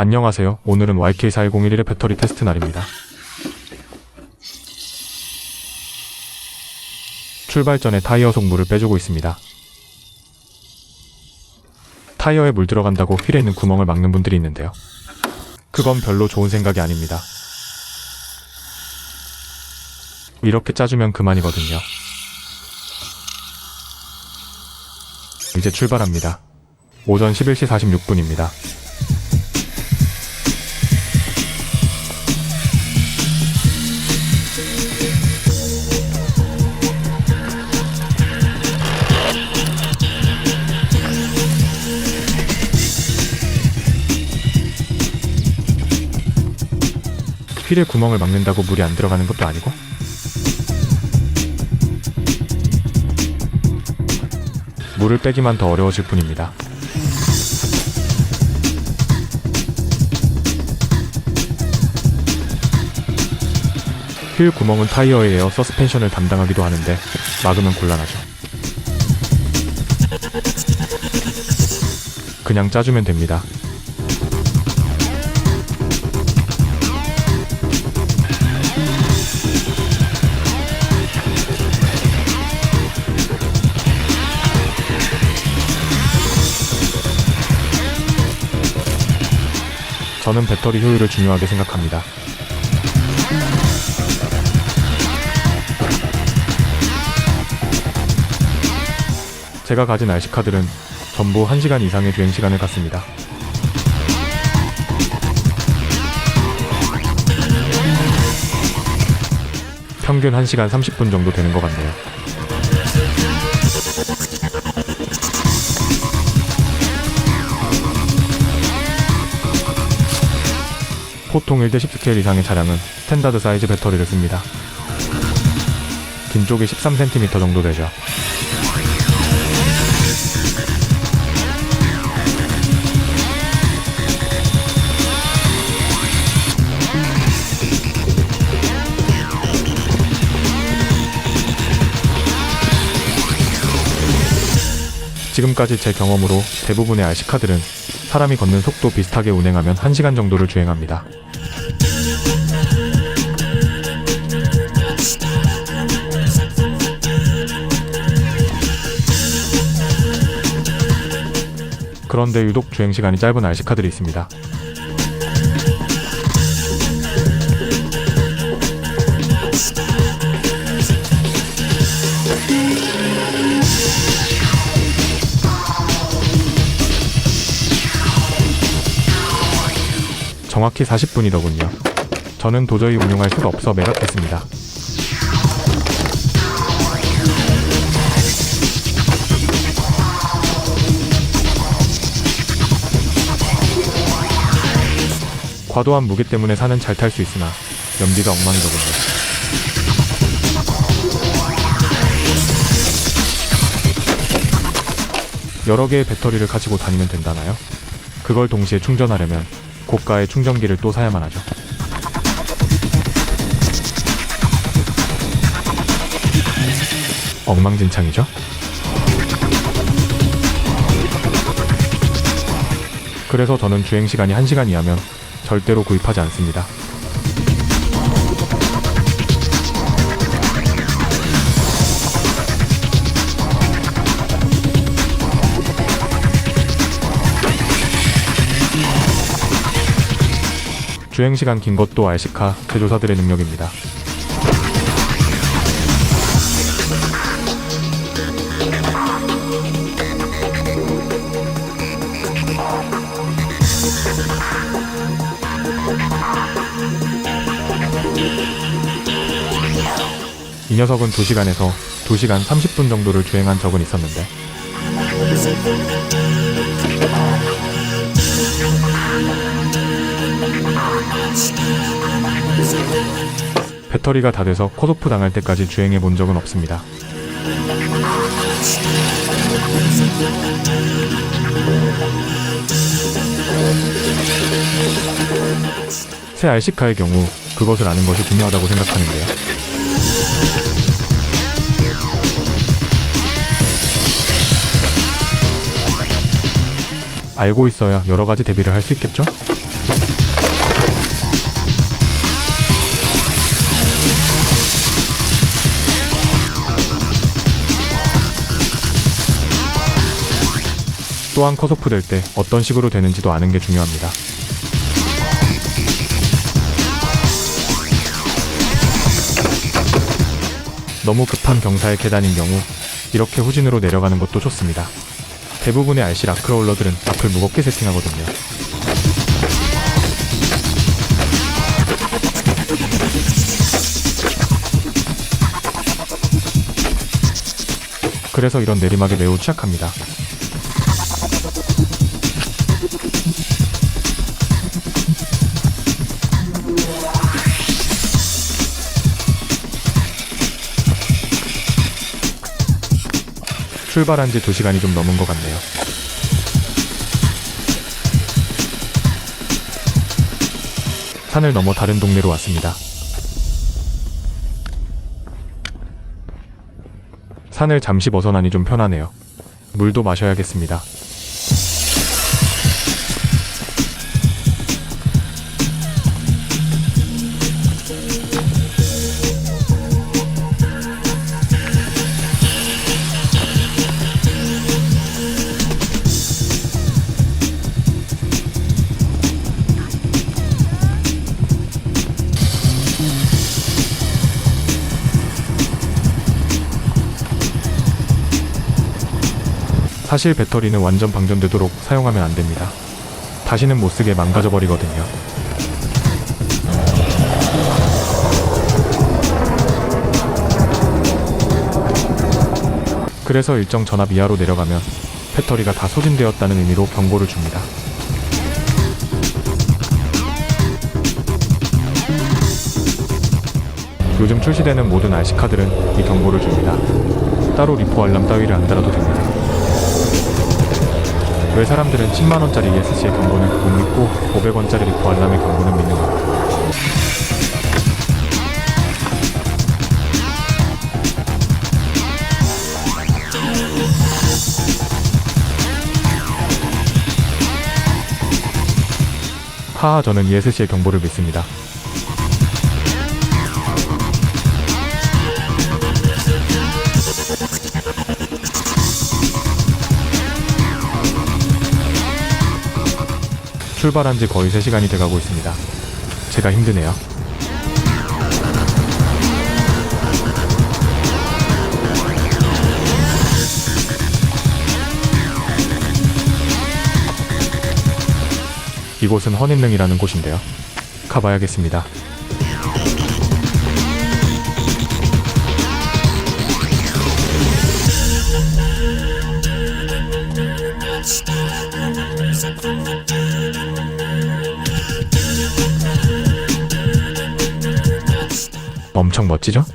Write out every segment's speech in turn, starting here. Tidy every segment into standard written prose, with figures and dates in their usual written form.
안녕하세요. 오늘은 YK41011의 배터리 테스트 날입니다. 출발 전에 타이어 속 물을 빼주고 있습니다. 타이어에 물 들어간다고 휠에 있는 구멍을 막는 분들이 있는데요. 그건 별로 좋은 생각이 아닙니다. 이렇게 짜주면 그만이거든요. 이제 출발합니다. 오전 11시 46분입니다. 휠에 구멍을 막는다고 물이 안 들어가는 것도 아니고 물을 빼기만 더 어려워질 뿐입니다. 휠 구멍은 타이어의 에어 서스펜션을 담당하기도 하는데 막으면 곤란하죠. 그냥 짜주면 됩니다. 저는 배터리 효율을 중요하게 생각합니다. 제가 가진 RC카들은 전부 1시간 이상의 주행시간을 갖습니다. 평균 1시간 30분 정도 되는 것 같네요. 보통 1대10 스케일 이상의 차량은 스탠다드 사이즈 배터리를 씁니다. 긴 쪽이 13cm 정도 되죠. 지금까지 제 경험으로 대부분의 RC카들은 사람이 걷는 속도 비슷하게 운행하면 1시간 정도를 주행합니다. 그런데 유독 주행시간이 짧은 RC카들이 있습니다. 정확히 40분이더군요. 저는 도저히 운용할 수가 없어 매각했습니다. 과도한 무게 때문에 산은 잘 탈 수 있으나 연비가 엉망이더군요. 여러 개의 배터리를 가지고 다니면 된다나요? 그걸 동시에 충전하려면 고가의 충전기를 또 사야만 하죠. 엉망진창이죠? 그래서 저는 주행시간이 1시간 이하면 절대로 구입하지 않습니다. 주행시간 긴 것도 RC카 제조사들의 능력입니다. 이 녀석은 2시간에서 2시간 30분 정도를 주행한 적은 있었는데 배터리가 다 돼서 컷오프 당할 때까지 주행해 본 적은 없습니다. 새 RC카의 경우 그것을 아는 것이 중요하다고 생각하는데요. 알고 있어야 여러 가지 대비를 할 수 있겠죠? 또한 컷오프 될 때 어떤 식으로 되는지도 아는 게 중요합니다. 너무 급한 경사의 계단인 경우 이렇게 후진으로 내려가는 것도 좋습니다. 대부분의 RC 라크롤러들은 앞을 무겁게 세팅하거든요. 그래서 이런 내리막에 매우 취약합니다. 출발한 지 2시간이 좀 넘은 것 같네요. 산을 넘어 다른 동네로 왔습니다. 산을 잠시 벗어나니 좀 편하네요. 물도 마셔야겠습니다. 사실 배터리는 완전 방전되도록 사용하면 안됩니다. 다시는 못쓰게 망가져버리거든요. 그래서 일정 전압 이하로 내려가면 배터리가 다 소진되었다는 의미로 경고를 줍니다. 요즘 출시되는 모든 RC카들은 이 경고를 줍니다. 따로 리포 알람 따위를 안 달아도 됩니다. 왜 사람들은 10만원짜리 ESC의 경고는 못 믿고 500원짜리 리포 알람의 경고는 믿는가? 하하, 저는 ESC의 경보를 믿습니다. 출발한 지 거의 3시간이 돼가고 있습니다. 제가 힘드네요. 이곳은 헌인릉이라는 곳인데요. 가봐야겠습니다. 엄청 멋지죠?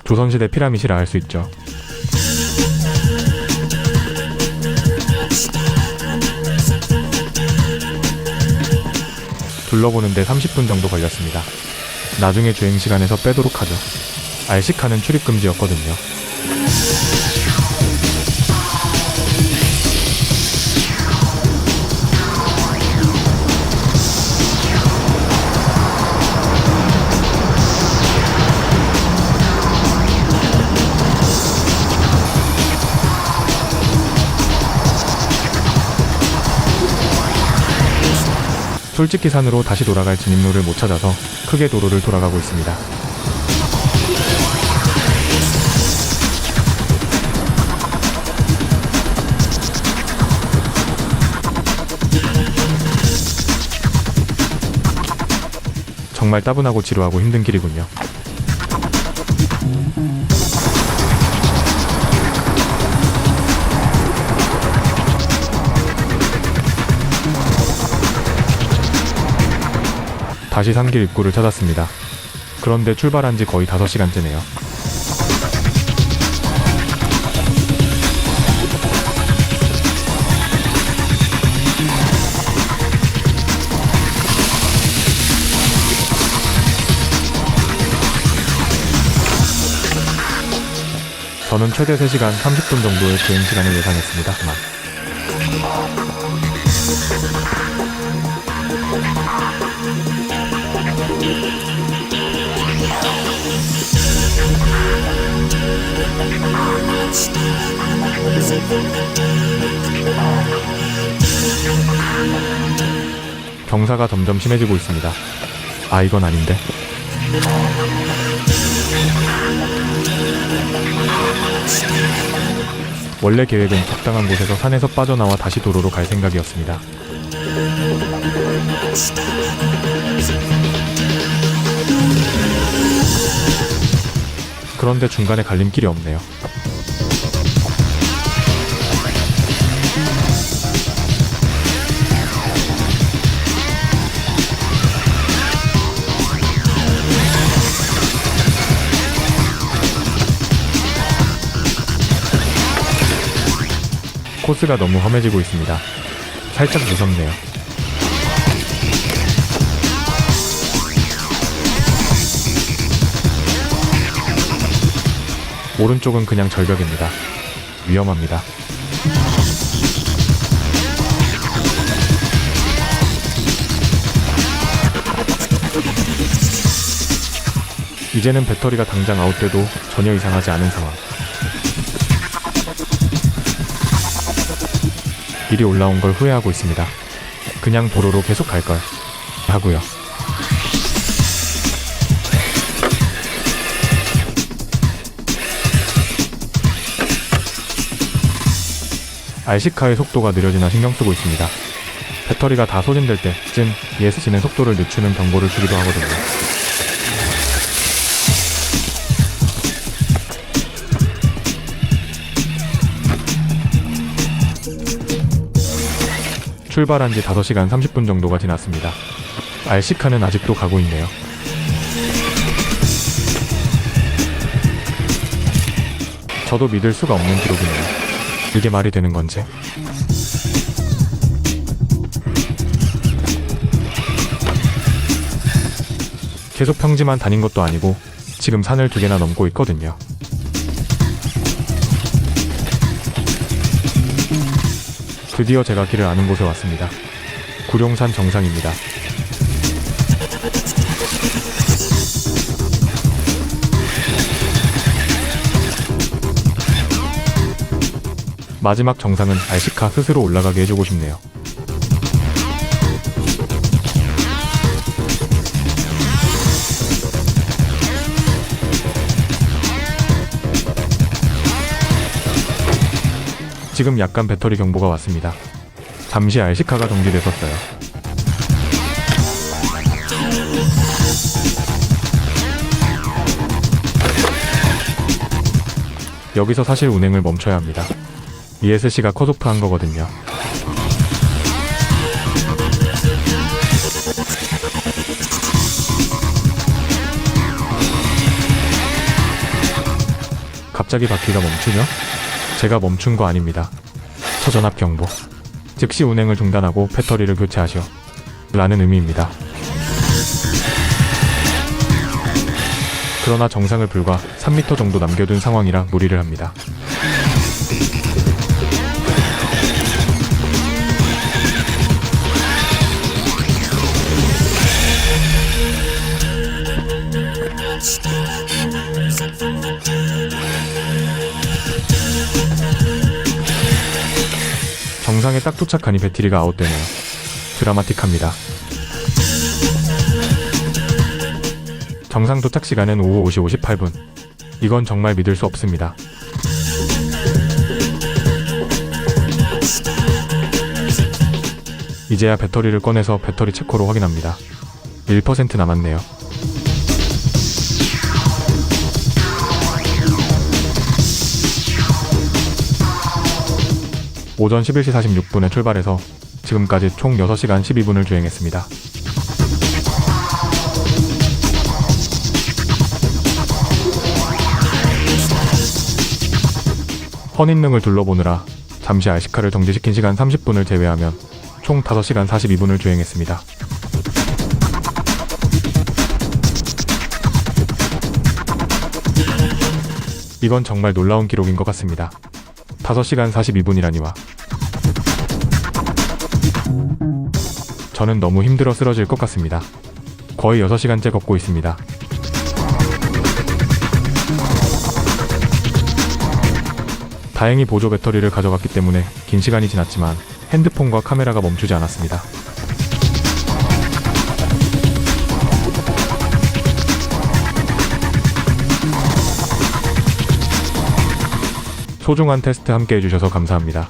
조선시대 피라미드라 할 수 있죠. 둘러보는데 30분 정도 걸렸습니다. 나중에 주행시간에서 빼도록 하죠. RC카는 출입금지였거든요. 솔직히 산으로 다시 돌아갈 진입로를 못 찾아서 크게 도로를 돌아가고 있습니다. 정말 따분하고 지루하고 힘든 길이군요. 다시 산길 입구를 찾았습니다. 그런데 출발한 지 거의 5시간째네요. 저는 최대 3시간 30분 정도의 주행시간을 예상했습니다. 그만. 경사가 점점 심해지고 있습니다. 아, 이건 아닌데. 원래 계획은 적당한 곳에서 산에서 빠져나와 다시 도로로 갈 생각이었습니다. 그런데 중간에 갈림길이 없네요. 코스가 너무 험해지고 있습니다. 살짝 무섭네요. 오른쪽은 그냥 절벽입니다. 위험합니다. 이제는 배터리가 당장 아웃돼도 전혀 이상하지 않은 상황. 미리 올라온 걸 후회하고 있습니다. 그냥 도로로 계속 갈걸 하고요. RC카의 속도가 느려지나 신경쓰고 있습니다. 배터리가 다 소진될 때쯤 ESC는 속도를 늦추는 경고를 주기도 하거든요. 출발한 지 5시간 30분 정도가 지났습니다. RC카는 아직도 가고 있네요. 저도 믿을 수가 없는 기록이네요. 이게 말이 되는 건지. 계속 평지만 다닌 것도 아니고 지금 산을 2개나 넘고 있거든요. 드디어 제가 길을 아는 곳에 왔습니다. 구룡산 정상입니다. 마지막 정상은 RC카 스스로 올라가게 해주고 싶네요. 지금 약간 배터리 경보가 왔습니다. 잠시 RC카가 정지됐었어요. 여기서 사실 운행을 멈춰야 합니다. ESC가 컷오프한 거거든요. 갑자기 바퀴가 멈추죠? 제가 멈춘 거 아닙니다. 초전압 경보. 즉시 운행을 중단하고 배터리를 교체하시오. 라는 의미입니다. 그러나 정상을 불과 3m 정도 남겨둔 상황이라 무리를 합니다. 정상에 딱 도착하니 배터리가 아웃되네요. 드라마틱합니다. 정상 도착 시간은 오후 5시 58분. 이건 정말 믿을 수 없습니다. 이제야 배터리를 꺼내서 배터리 체코로 확인합니다. 1% 남았네요. 오전 11시 46분에 출발해서 지금까지 총 6시간 12분을 주행했습니다. 헌인릉을 둘러보느라 잠시 RC카를 정지시킨 시간 30분을 제외하면 총 5시간 42분을 주행했습니다. 이건 정말 놀라운 기록인 것 같습니다. 5시간 42분이라니와. 저는 너무 힘들어 쓰러질 것 같습니다. 거의 6시간째 걷고 있습니다. 다행히 보조 배터리를 가져갔기 때문에 긴 시간이 지났지만 핸드폰과 카메라가 멈추지 않았습니다. 소중한 테스트 함께 해주셔서 감사합니다.